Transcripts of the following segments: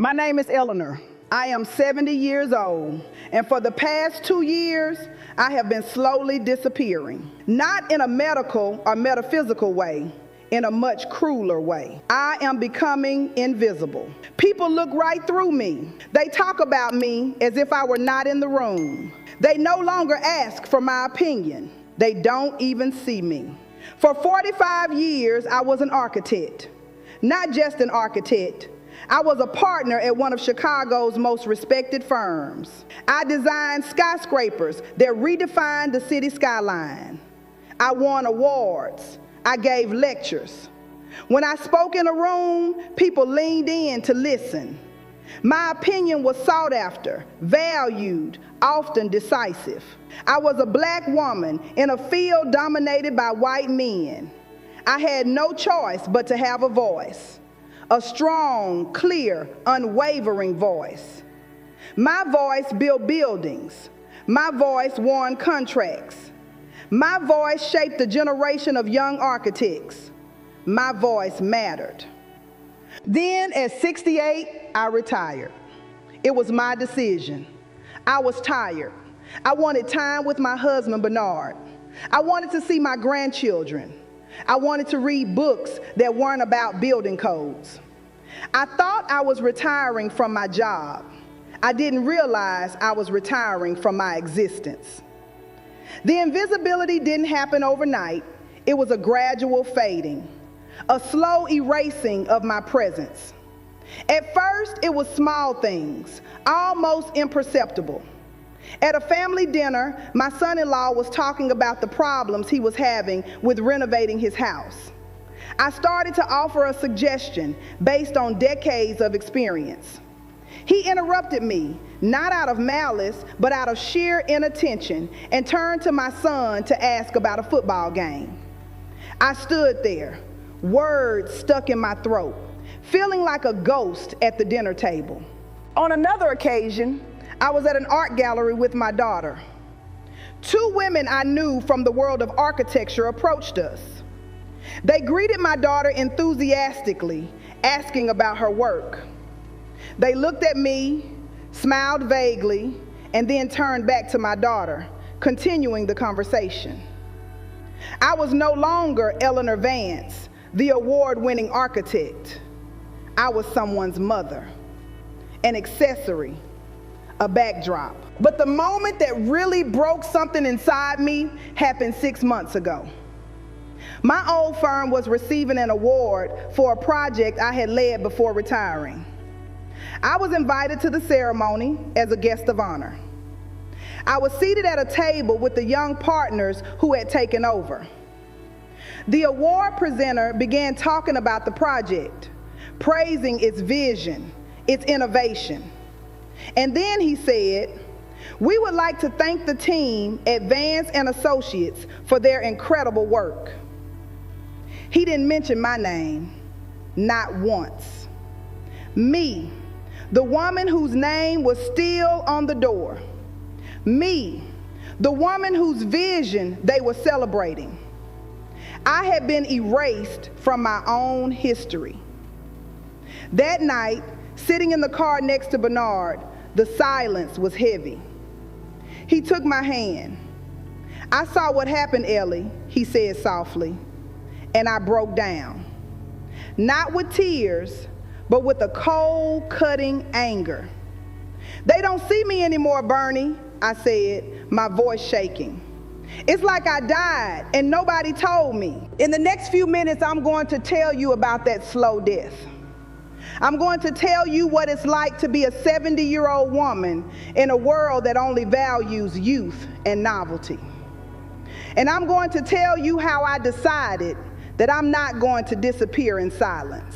My name is Eleanor. I am 70 years old, and for the past 2 years, I have been slowly disappearing. Not in a medical or metaphysical way, in a much crueler way. I am becoming invisible. People look right through me. They talk about me as if I were not in the room. They no longer ask for my opinion. They don't even see me. For 45 years, I was an architect. Not just an architect. I was a partner at one of Chicago's most respected firms. I designed skyscrapers that redefined the city skyline. I won awards. I gave lectures. When I spoke in a room, people leaned in to listen. My opinion was sought after, valued, often decisive. I was a black woman in a field dominated by white men. I had no choice but to have a voice. A strong, clear, unwavering voice. My voice built buildings. My voice won contracts. My voice shaped a generation of young architects. My voice mattered. Then at 68, I retired. It was my decision. I was tired. I wanted time with my husband, Bernard. I wanted to see my grandchildren. I wanted to read books that weren't about building codes. I thought I was retiring from my job. I didn't realize I was retiring from my existence. The invisibility didn't happen overnight. It was a gradual fading, a slow erasing of my presence. At first, it was small things, almost imperceptible. At a family dinner, my son-in-law was talking about the problems he was having with renovating his house. I started to offer a suggestion based on decades of experience. He interrupted me, not out of malice, but out of sheer inattention, and turned to my son to ask about a football game. I stood there, words stuck in my throat, feeling like a ghost at the dinner table. On another occasion, I was at an art gallery with my daughter. 2 women I knew from the world of architecture approached us. They greeted my daughter enthusiastically, asking about her work. They looked at me, smiled vaguely, and then turned back to my daughter, continuing the conversation. I was no longer Eleanor Vance, the award-winning architect. I was someone's mother, an accessory, a backdrop. But the moment that really broke something inside me happened 6 months ago. My old firm was receiving an award for a project I had led before retiring. I was invited to the ceremony as a guest of honor. I was seated at a table with the young partners who had taken over. The award presenter began talking about the project, praising its vision, its innovation. And then he said, "We would like to thank the team at Vance and Associates for their incredible work." He didn't mention my name, not once. Me, the woman whose name was still on the door. Me, the woman whose vision they were celebrating. I had been erased from my own history. That night, sitting in the car next to Bernard, the silence was heavy. He took my hand. "I saw what happened, Ellie," he said softly, and I broke down. Not with tears, but with a cold, cutting anger. "They don't see me anymore, Bernie," I said, my voice shaking. "It's like I died and nobody told me." In the next few minutes, I'm going to tell you about that slow death. I'm going to tell you what it's like to be a 70-year-old woman in a world that only values youth and novelty. And I'm going to tell you how I decided that I'm not going to disappear in silence.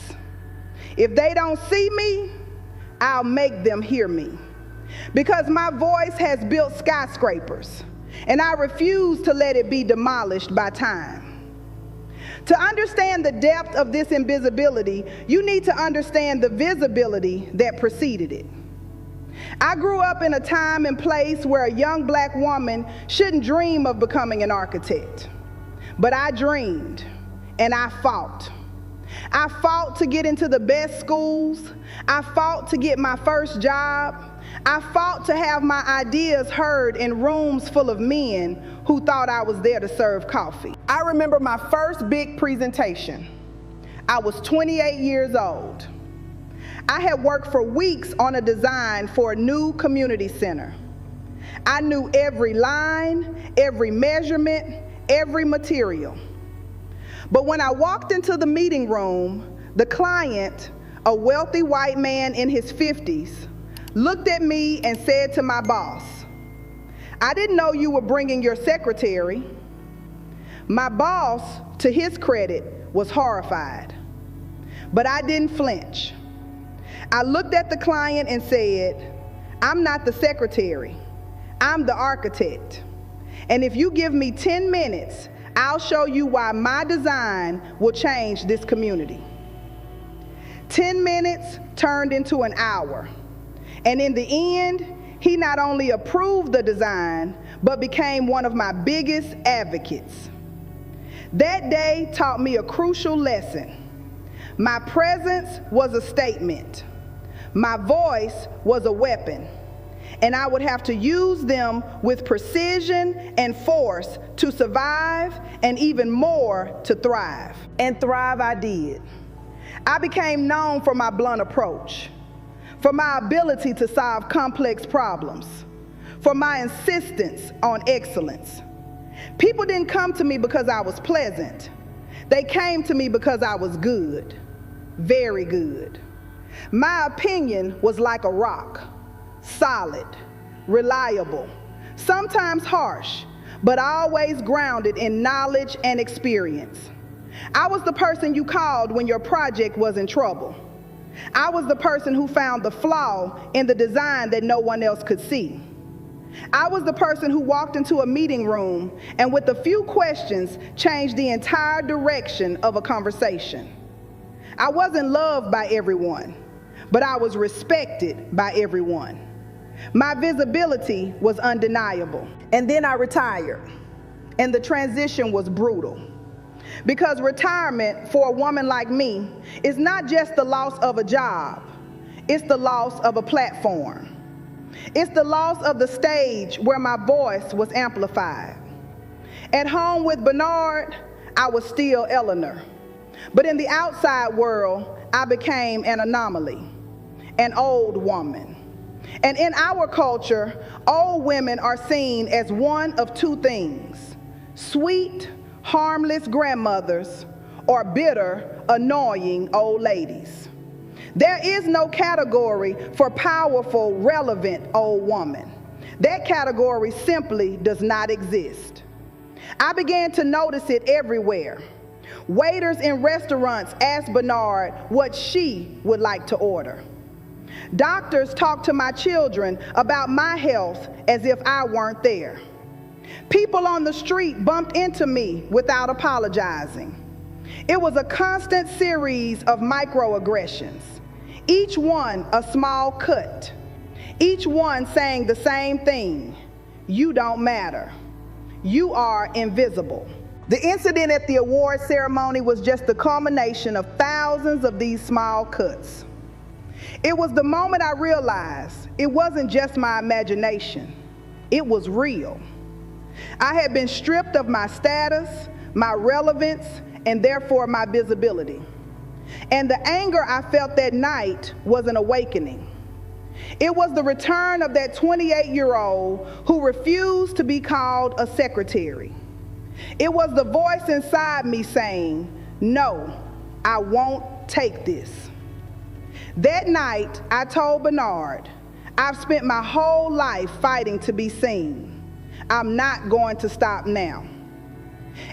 If they don't see me, I'll make them hear me. Because my voice has built skyscrapers, and I refuse to let it be demolished by time. To understand the depth of this invisibility, you need to understand the visibility that preceded it. I grew up in a time and place where a young black woman shouldn't dream of becoming an architect. But I dreamed, and I fought. I fought to get into the best schools. I fought to get my first job. I fought to have my ideas heard in rooms full of men who thought I was there to serve coffee. I remember my first big presentation. I was 28 years old. I had worked for weeks on a design for a new community center. I knew every line, every measurement, every material. But when I walked into the meeting room, the client, a wealthy white man in his 50s, looked at me and said to my boss, "I didn't know you were bringing your secretary." My boss, to his credit, was horrified, but I didn't flinch. I looked at the client and said, "I'm not the secretary, I'm the architect. And if you give me 10 minutes, I'll show you why my design will change this community." 10 minutes turned into an hour. And in the end, he not only approved the design, but became one of my biggest advocates. That day taught me a crucial lesson. My presence was a statement. My voice was a weapon. And I would have to use them with precision and force to survive, and even more to thrive. And thrive I did. I became known for my blunt approach, for my ability to solve complex problems, for my insistence on excellence. People didn't come to me because I was pleasant. They came to me because I was good, very good. My opinion was like a rock, solid, reliable, sometimes harsh, but always grounded in knowledge and experience. I was the person you called when your project was in trouble. I was the person who found the flaw in the design that no one else could see. I was the person who walked into a meeting room and with a few questions changed the entire direction of a conversation. I wasn't loved by everyone, but I was respected by everyone. My visibility was undeniable. And then I retired, and the transition was brutal. Because retirement for a woman like me is not just the loss of a job, it's the loss of a platform. It's the loss of the stage where my voice was amplified. At home with Bernard, I was still Eleanor. But in the outside world, I became an anomaly, an old woman. And in our culture, old women are seen as one of two things: sweet, harmless grandmothers, or bitter, annoying old ladies. There is no category for powerful, relevant old woman. That category simply does not exist. I began to notice it everywhere. Waiters in restaurants asked Bernard what she would like to order. Doctors talked to my children about my health as if I weren't there. People on the street bumped into me without apologizing. It was a constant series of microaggressions, each one a small cut, each one saying the same thing: you don't matter. You are invisible. The incident at the award ceremony was just the culmination of thousands of these small cuts. It was the moment I realized it wasn't just my imagination, it was real. I had been stripped of my status, my relevance, and therefore my visibility. And the anger I felt that night was an awakening. It was the return of that 28-year-old who refused to be called a secretary. It was the voice inside me saying, "No, I won't take this." That night, I told Bernard, "I've spent my whole life fighting to be seen. I'm not going to stop now."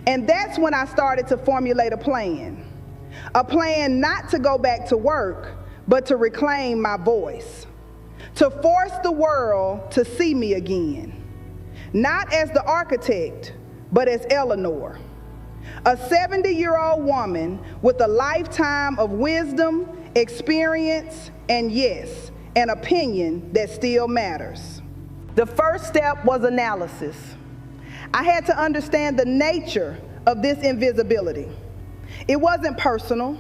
And that's when I started to formulate a plan not to go back to work, but to reclaim my voice, to force the world to see me again, not as the architect, but as Eleanor, a 70-year-old woman with a lifetime of wisdom, experience, and yes, an opinion that still matters. The first step was analysis. I had to understand the nature of this invisibility. It wasn't personal,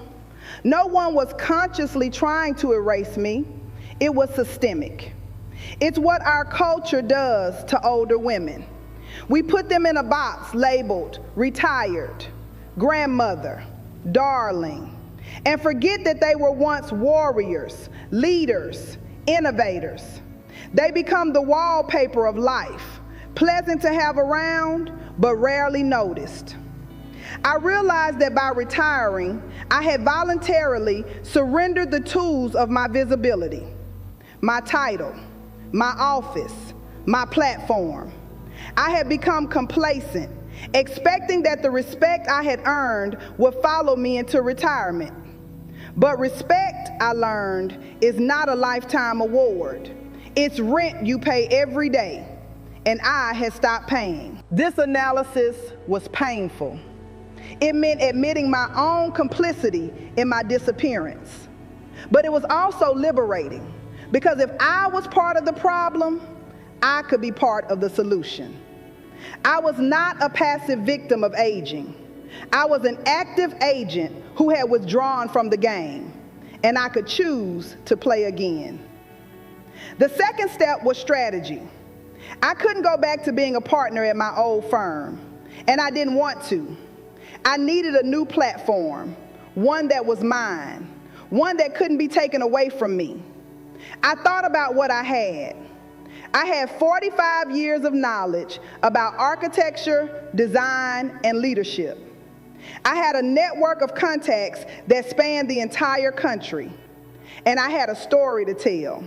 No one was consciously trying to erase me. It was systemic. It's what our culture does to older women. We put them in a box labeled retired, grandmother, darling, and forget that they were once warriors, leaders, innovators. They become the wallpaper of life, pleasant to have around, but rarely noticed. I realized that by retiring, I had voluntarily surrendered the tools of my visibility, my title, my office, my platform. I had become complacent, expecting that the respect I had earned would follow me into retirement. But respect, I learned, is not a lifetime award. It's rent you pay every day, and I had stopped paying. This analysis was painful. It meant admitting my own complicity in my disappearance. But it was also liberating, because if I was part of the problem, I could be part of the solution. I was not a passive victim of aging. I was an active agent who had withdrawn from the game, and I could choose to play again. The second step was strategy. I couldn't go back to being a partner at my old firm, and I didn't want to. I needed a new platform, one that was mine, one that couldn't be taken away from me. I thought about what I had. I had 45 years of knowledge about architecture, design, and leadership. I had a network of contacts that spanned the entire country, and I had a story to tell.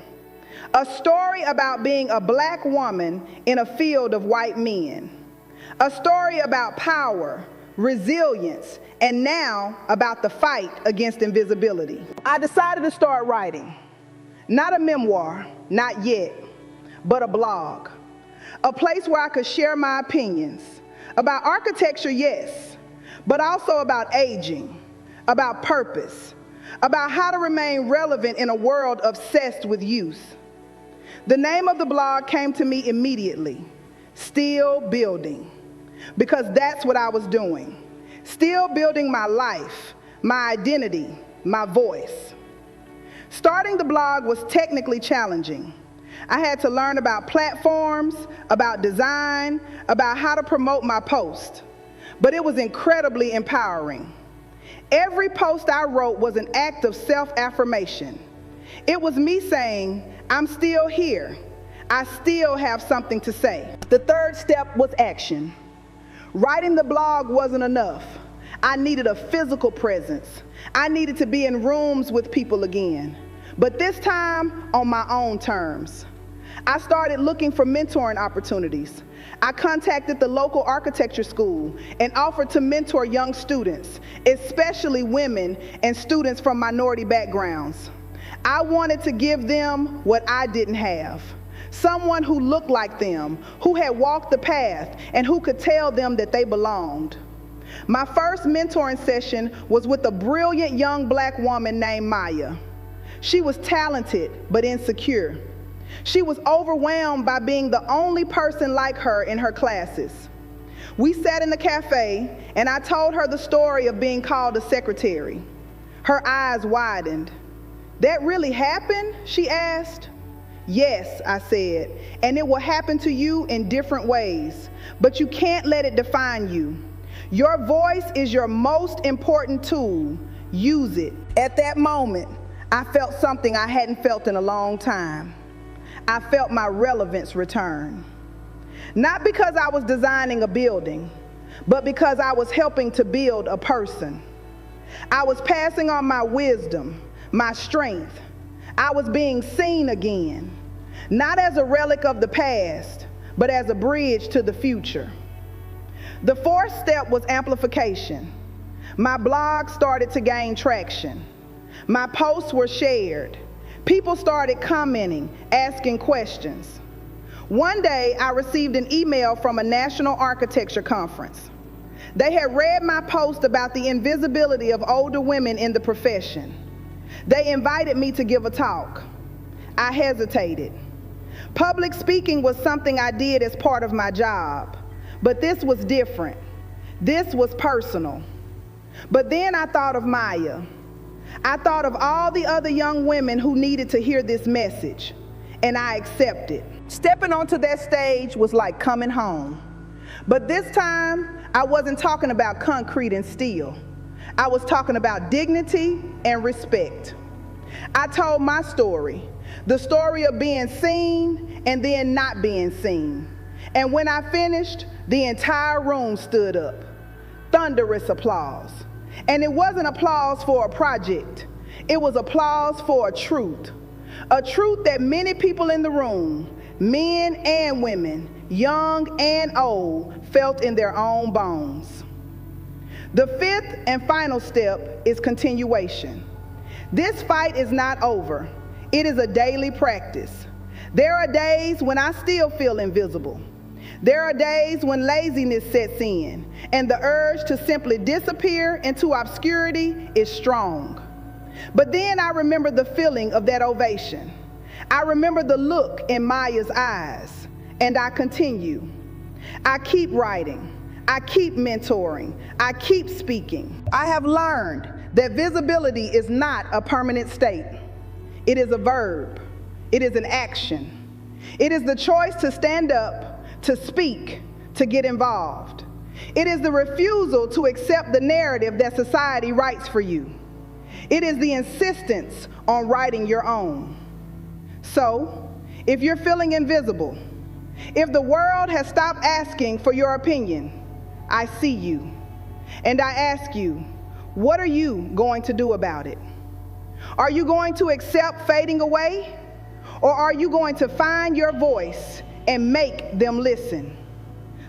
A story about being a black woman in a field of white men. A story about power, resilience, and now about the fight against invisibility. I decided to start writing. Not a memoir, not yet, but a blog. A place where I could share my opinions. About architecture, yes, but also about aging, about purpose, about how to remain relevant in a world obsessed with youth. The name of the blog came to me immediately, Still Building, because that's what I was doing. Still building my life, my identity, my voice. Starting the blog was technically challenging. I had to learn about platforms, about design, about how to promote my post, but it was incredibly empowering. Every post I wrote was an act of self-affirmation. It was me saying, I'm still here. I still have something to say. The third step was action. Writing the blog wasn't enough. I needed a physical presence. I needed to be in rooms with people again, but this time on my own terms. I started looking for mentoring opportunities. I contacted the local architecture school and offered to mentor young students, especially women and students from minority backgrounds. I wanted to give them what I didn't have. Someone who looked like them, who had walked the path, and who could tell them that they belonged. My first mentoring session was with a brilliant young black woman named Maya. She was talented but insecure. She was overwhelmed by being the only person like her in her classes. We sat in the cafe, and I told her the story of being called a secretary. Her eyes widened. That really happened? She asked. Yes, I said, and it will happen to you in different ways, but you can't let it define you. Your voice is your most important tool. Use it. At that moment, I felt something I hadn't felt in a long time. I felt my relevance return. Not because I was designing a building, but because I was helping to build a person. I was passing on my wisdom, my strength. I was being seen again, not as a relic of the past, but as a bridge to the future. The fourth step was amplification. My blog started to gain traction. My posts were shared. People started commenting, asking questions. One day, I received an email from a national architecture conference. They had read my post about the invisibility of older women in the profession. They invited me to give a talk. I hesitated. Public speaking was something I did as part of my job, but this was different. This was personal. But then I thought of Maya. I thought of all the other young women who needed to hear this message, and I accepted. Stepping onto that stage was like coming home. But this time, I wasn't talking about concrete and steel. I was talking about dignity and respect. I told my story, the story of being seen and then not being seen. And when I finished, the entire room stood up. Thunderous applause. And it wasn't applause for a project. It was applause for a truth that many people in the room, men and women, young and old, felt in their own bones. The fifth and final step is continuation. This fight is not over. It is a daily practice. There are days when I still feel invisible. There are days when laziness sets in, and the urge to simply disappear into obscurity is strong. But then I remember the feeling of that ovation. I remember the look in Maya's eyes, and I continue. I keep writing. I keep mentoring. I keep speaking. I have learned that visibility is not a permanent state. It is a verb. It is an action. It is the choice to stand up, to speak, to get involved. It is the refusal to accept the narrative that society writes for you. It is the insistence on writing your own. So, if you're feeling invisible, if the world has stopped asking for your opinion, I see you. And I ask you, what are you going to do about it? Are you going to accept fading away? Or are you going to find your voice and make them listen?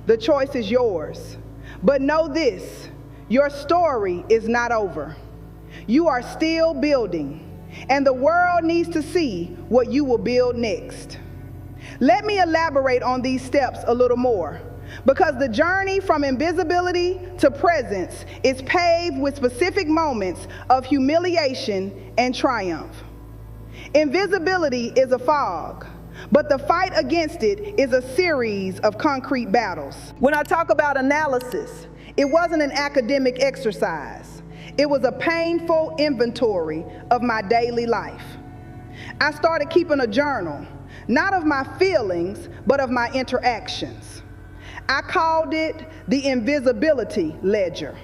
The choice is yours. But know this, your story is not over. You are still building, and the world needs to see what you will build next. Let me elaborate on these steps a little more, because the journey from invisibility to presence is paved with specific moments of humiliation and triumph. Invisibility is a fog, but the fight against it is a series of concrete battles. When I talk about analysis, it wasn't an academic exercise. It was a painful inventory of my daily life. I started keeping a journal, not of my feelings, but of my interactions. I called it the invisibility ledger.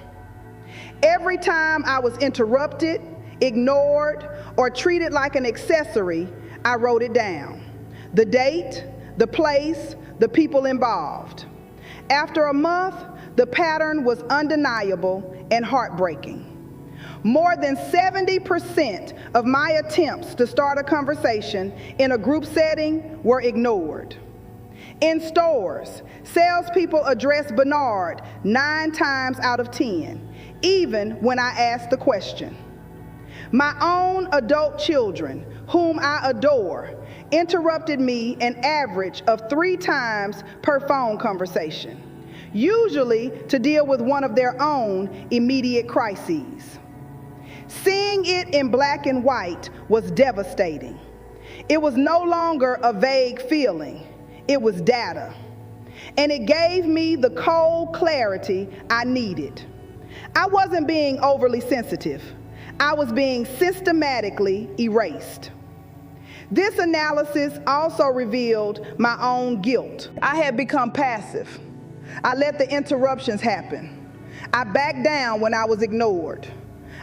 Every time I was interrupted, ignored, or treated like an accessory, I wrote it down. The date, the place, the people involved. After a month, the pattern was undeniable and heartbreaking. More than 70% of my attempts to start a conversation in a group setting were ignored. In stores, salespeople addressed Bernard 9 times out of 10, even when I asked the question. My own adult children, whom I adore, interrupted me an average of 3 times per phone conversation, usually to deal with one of their own immediate crises. Seeing it in black and white was devastating. It was no longer a vague feeling, it was data. And it gave me the cold clarity I needed. I wasn't being overly sensitive. I was being systematically erased. This analysis also revealed my own guilt. I had become passive. I let the interruptions happen. I backed down when I was ignored.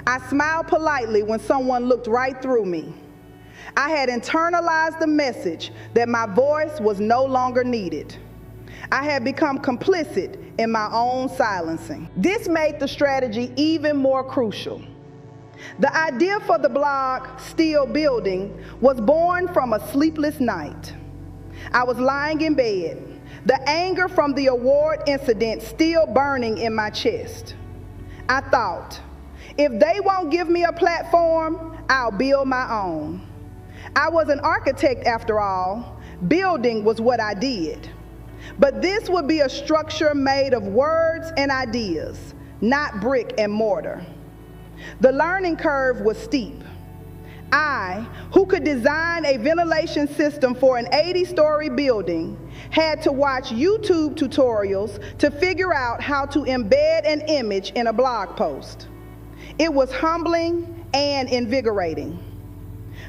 I smiled politely when someone looked right through me. I had internalized the message that my voice was no longer needed. I had become complicit in my own silencing. This made the strategy even more crucial. The idea for the blog, Still Building, was born from a sleepless night. I was lying in bed, the anger from the award incident still burning in my chest. I thought, if they won't give me a platform, I'll build my own. I was an architect after all. Building was what I did. But this would be a structure made of words and ideas, not brick and mortar. The learning curve was steep. I, who could design a ventilation system for an 80-story building, had to watch YouTube tutorials to figure out how to embed an image in a blog post. It was humbling and invigorating.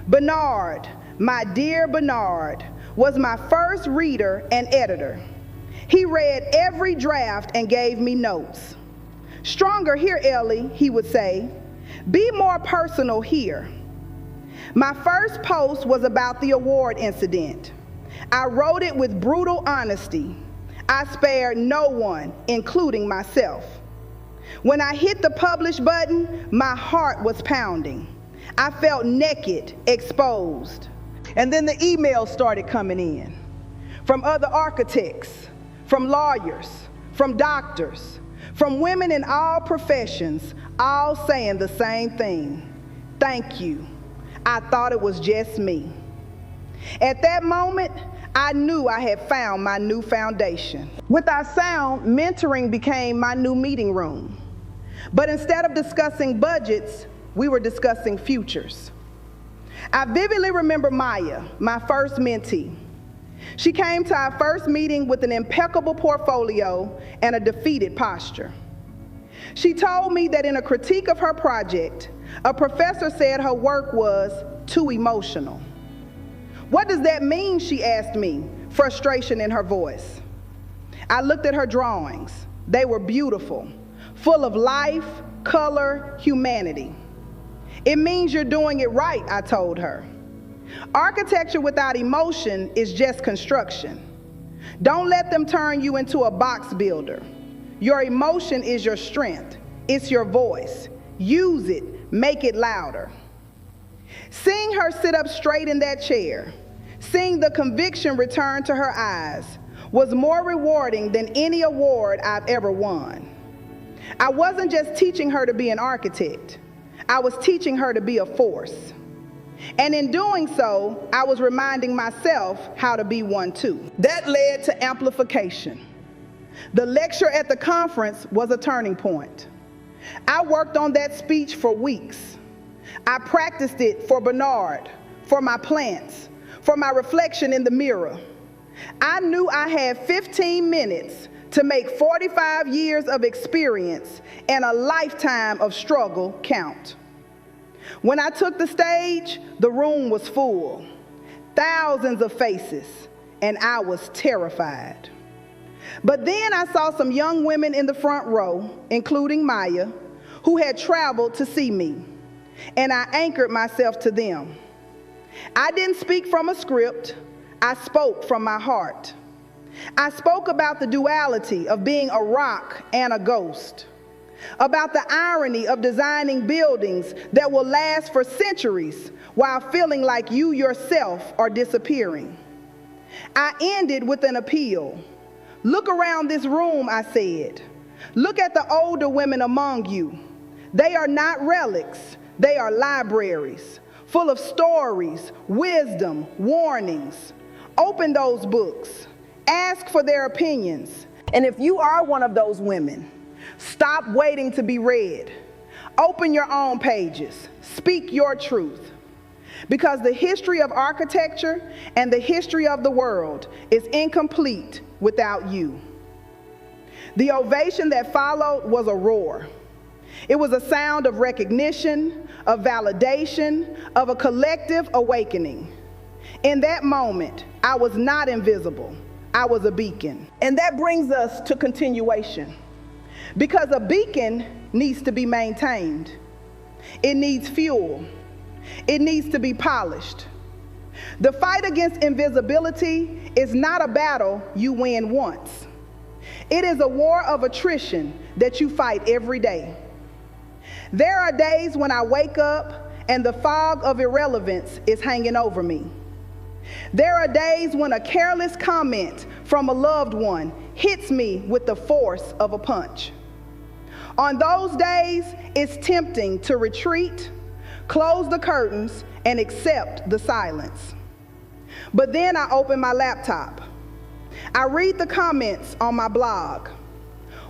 Bernard, my dear Bernard, was my first reader and editor. He read every draft and gave me notes. "Stronger here, Ellie," he would say. "Be more personal here." My first post was about the award incident. I wrote it with brutal honesty. I spared no one, including myself. When I hit the publish button, my heart was pounding. I felt naked, exposed. And then the emails started coming in from other architects, from lawyers, from doctors, from women in all professions, all saying the same thing. "Thank you. I thought it was just me." At that moment, I knew I had found my new foundation. With our sound, mentoring became my new meeting room. But instead of discussing budgets, we were discussing futures. I vividly remember Maya, my first mentee. She came to our first meeting with an impeccable portfolio and a defeated posture. She told me that in a critique of her project, a professor said her work was too emotional. "What does that mean?" she asked me, frustration in her voice. I looked at her drawings. They were beautiful, full of life, color, humanity. "It means you're doing it right," I told her. "Architecture without emotion is just construction. Don't let them turn you into a box builder. Your emotion is your strength. It's your voice. Use it, make it louder." Seeing her sit up straight in that chair, seeing the conviction return to her eyes, was more rewarding than any award I've ever won. I wasn't just teaching her to be an architect. I was teaching her to be a force. And in doing so, I was reminding myself how to be one too. That led to amplification. The lecture at the conference was a turning point. I worked on that speech for weeks. I practiced it for Bernard, for my plants, for my reflection in the mirror. I knew I had 15 minutes to make 45 years of experience and a lifetime of struggle count. When I took the stage, the room was full, thousands of faces, and I was terrified. But then I saw some young women in the front row, including Maya, who had traveled to see me, and I anchored myself to them. I didn't speak from a script. I spoke from my heart. I spoke about the duality of being a rock and a ghost, about the irony of designing buildings that will last for centuries while feeling like you yourself are disappearing. I ended with an appeal. Look around this room, I said. Look at the older women among you. They are not relics. They are libraries, full of stories, wisdom, warnings. Open those books. Ask for their opinions. And if you are one of those women, stop waiting to be read. Open your own pages. Speak your truth. Because the history of architecture and the history of the world is incomplete without you. The ovation that followed was a roar. It was a sound of recognition, of validation, of a collective awakening. In that moment, I was not invisible. I was a beacon. And that brings us to continuation. Because a beacon needs to be maintained. It needs fuel. It needs to be polished. The fight against invisibility is not a battle you win once. It is a war of attrition that you fight every day. There are days when I wake up and the fog of irrelevance is hanging over me. There are days when a careless comment from a loved one hits me with the force of a punch. On those days, it's tempting to retreat, close the curtains, and accept the silence. But then I open my laptop. I read the comments on my blog.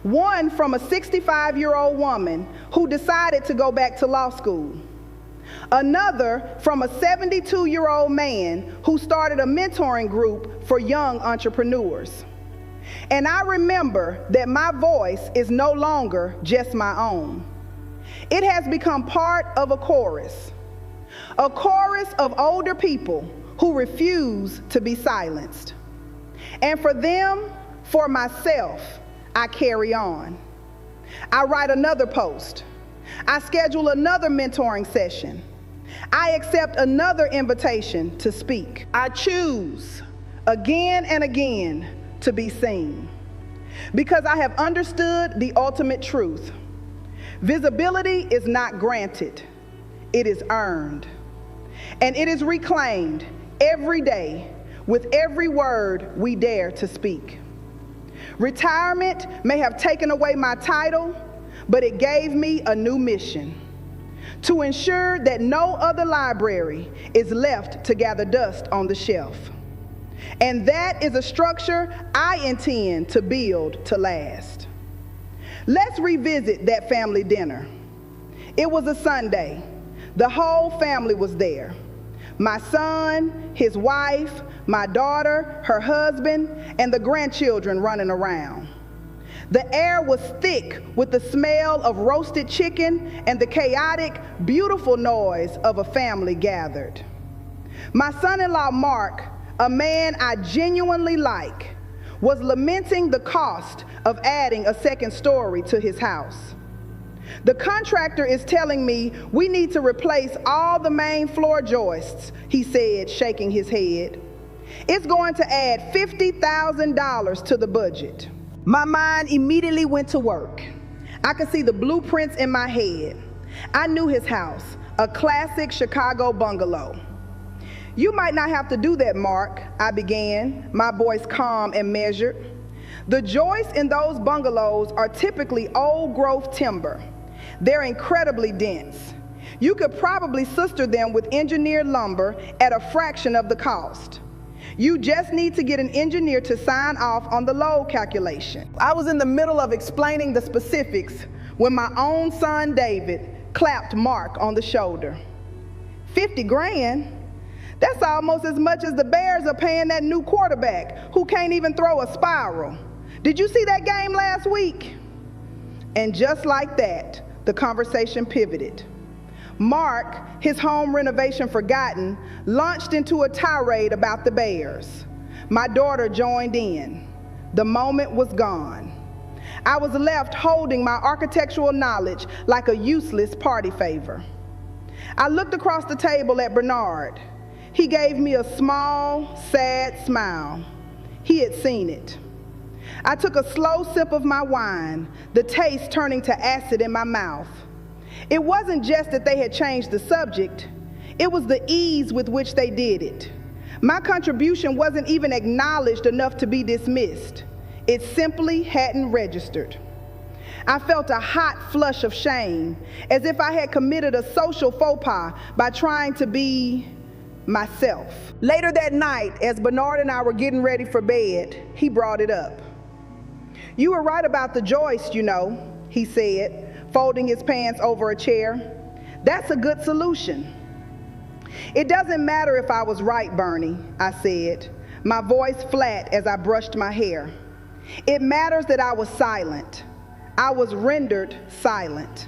One from a 65-year-old woman who decided to go back to law school. Another from a 72-year-old man who started a mentoring group for young entrepreneurs. And I remember that my voice is no longer just my own. It has become part of a chorus of older people who refuse to be silenced. And for them, for myself, I carry on. I write another post. I schedule another mentoring session. I accept another invitation to speak. I choose again and again to be seen because I have understood the ultimate truth. Visibility is not granted, it is earned. And it is reclaimed every day with every word we dare to speak. Retirement may have taken away my title, but it gave me a new mission: to ensure that no other library is left to gather dust on the shelf. And that is a structure I intend to build to last. Let's revisit that family dinner. It was a Sunday. The whole family was there. My son, his wife, my daughter, her husband, and the grandchildren running around. The air was thick with the smell of roasted chicken and the chaotic, beautiful noise of a family gathered. My son-in-law, Mark, a man I genuinely like, was lamenting the cost of adding a second story to his house. The contractor is telling me we need to replace all the main floor joists, he said, shaking his head. It's going to add $50,000 to the budget. My mind immediately went to work. I could see the blueprints in my head. I knew his house, a classic Chicago bungalow. You might not have to do that, Mark, I began, my voice calm and measured. The joists in those bungalows are typically old-growth timber. They're incredibly dense. You could probably sister them with engineered lumber at a fraction of the cost. You just need to get an engineer to sign off on the load calculation. I was in the middle of explaining the specifics when my own son, David, clapped Mark on the shoulder. 50 grand? That's almost as much as the Bears are paying that new quarterback who can't even throw a spiral. Did you see that game last week? And just like that, the conversation pivoted. Mark, his home renovation forgotten, launched into a tirade about the Bears. My daughter joined in. The moment was gone. I was left holding my architectural knowledge like a useless party favor. I looked across the table at Bernard. He gave me a small, sad smile. He had seen it. I took a slow sip of my wine, the taste turning to acid in my mouth. It wasn't just that they had changed the subject, it was the ease with which they did it. My contribution wasn't even acknowledged enough to be dismissed. It simply hadn't registered. I felt a hot flush of shame, as if I had committed a social faux pas by trying to be myself. Later that night, as Bernard and I were getting ready for bed, he brought it up. You were right about the joist, you know, he said, folding his pants over a chair. That's a good solution. It doesn't matter if I was right, Bernie, I said, my voice flat as I brushed my hair. It matters that I was silent. I was rendered silent.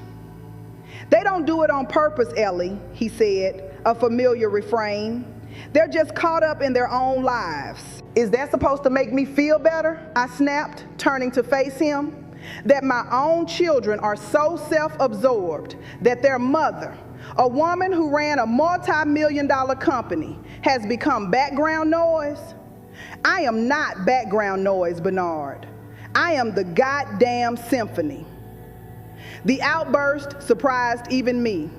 They don't do it on purpose, Ellie, he said, a familiar refrain. They're just caught up in their own lives. Is that supposed to make me feel better? I snapped, turning to face him. That my own children are so self-absorbed that their mother, a woman who ran a multi-million-dollar company, has become background noise? I am not background noise, Bernard. I am the goddamn symphony. The outburst surprised even me.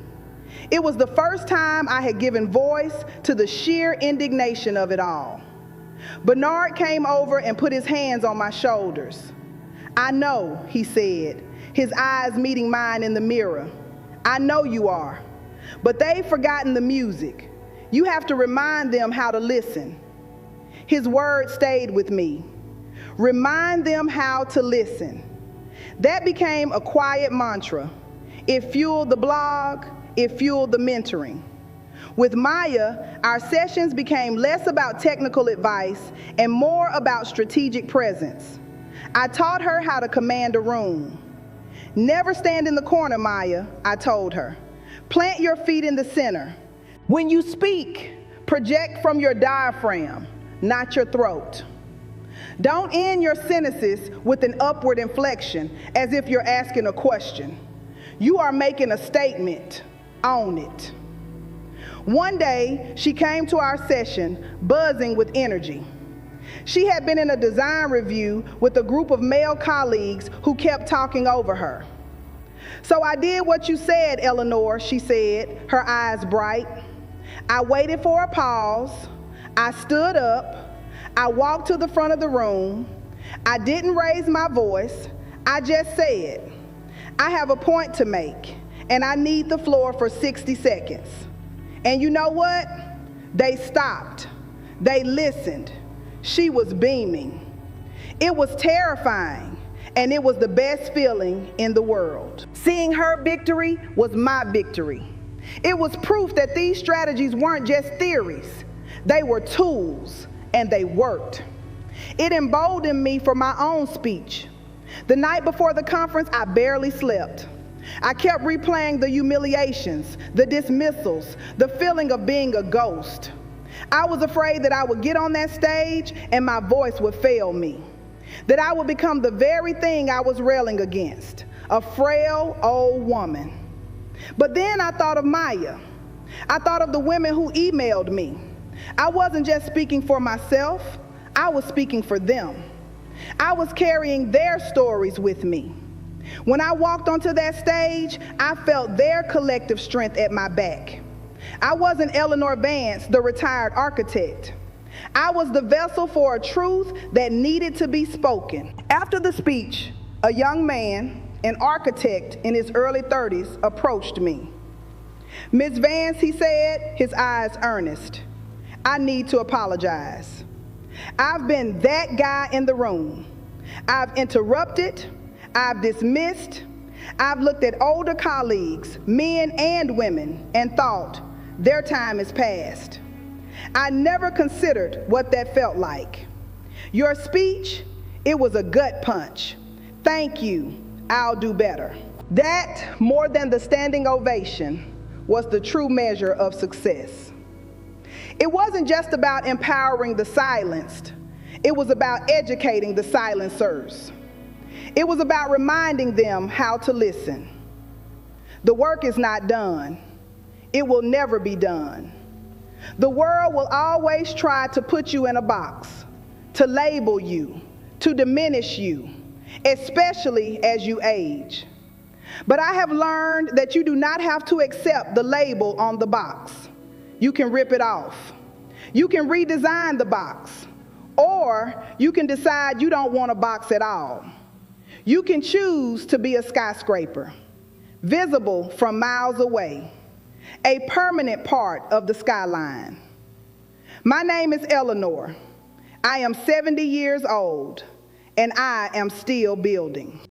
It was the first time I had given voice to the sheer indignation of it all. Bernard came over and put his hands on my shoulders. I know, he said, his eyes meeting mine in the mirror. I know you are, but they've forgotten the music. You have to remind them how to listen. His words stayed with me. Remind them how to listen. That became a quiet mantra. It fueled the blog, it fueled the mentoring. With Maya, our sessions became less about technical advice and more about strategic presence. I taught her how to command a room. Never stand in the corner, Maya, I told her. Plant your feet in the center. When you speak, project from your diaphragm, not your throat. Don't end your sentences with an upward inflection as if you're asking a question. You are making a statement. Own it. One day, she came to our session buzzing with energy. She had been in a design review with a group of male colleagues who kept talking over her. So I did what you said, Eleanor, she said, her eyes bright. I waited for a pause. I stood up. I walked to the front of the room. I didn't raise my voice. I just said, I have a point to make, and I need the floor for 60 seconds. And you know what? They stopped. They listened. She was beaming. It was terrifying, and it was the best feeling in the world. Seeing her victory was my victory. It was proof that these strategies weren't just theories. They were tools, and they worked. It emboldened me for my own speech. The night before the conference, I barely slept. I kept replaying the humiliations, the dismissals, the feeling of being a ghost. I was afraid that I would get on that stage and my voice would fail me, that I would become the very thing I was railing against, a frail old woman. But then I thought of Maya. I thought of the women who emailed me. I wasn't just speaking for myself, I was speaking for them. I was carrying their stories with me. When I walked onto that stage, I felt their collective strength at my back. I wasn't Eleanor Vance, the retired architect. I was the vessel for a truth that needed to be spoken. After the speech, a young man, an architect in his early 30s, approached me. Ms. Vance, he said, his eyes earnest, I need to apologize. I've been that guy in the room. I've interrupted, I've dismissed, I've looked at older colleagues, men and women, and thought, their time is past. I never considered what that felt like. Your speech, it was a gut punch. Thank you, I'll do better. That, more than the standing ovation, was the true measure of success. It wasn't just about empowering the silenced. It was about educating the silencers. It was about reminding them how to listen. The work is not done. It will never be done. The world will always try to put you in a box, to label you, to diminish you, especially as you age. But I have learned that you do not have to accept the label on the box. You can rip it off. You can redesign the box, or you can decide you don't want a box at all. You can choose to be a skyscraper, visible from miles away, a permanent part of the skyline. My name is Eleanor. I am 70 years old, and I am still building.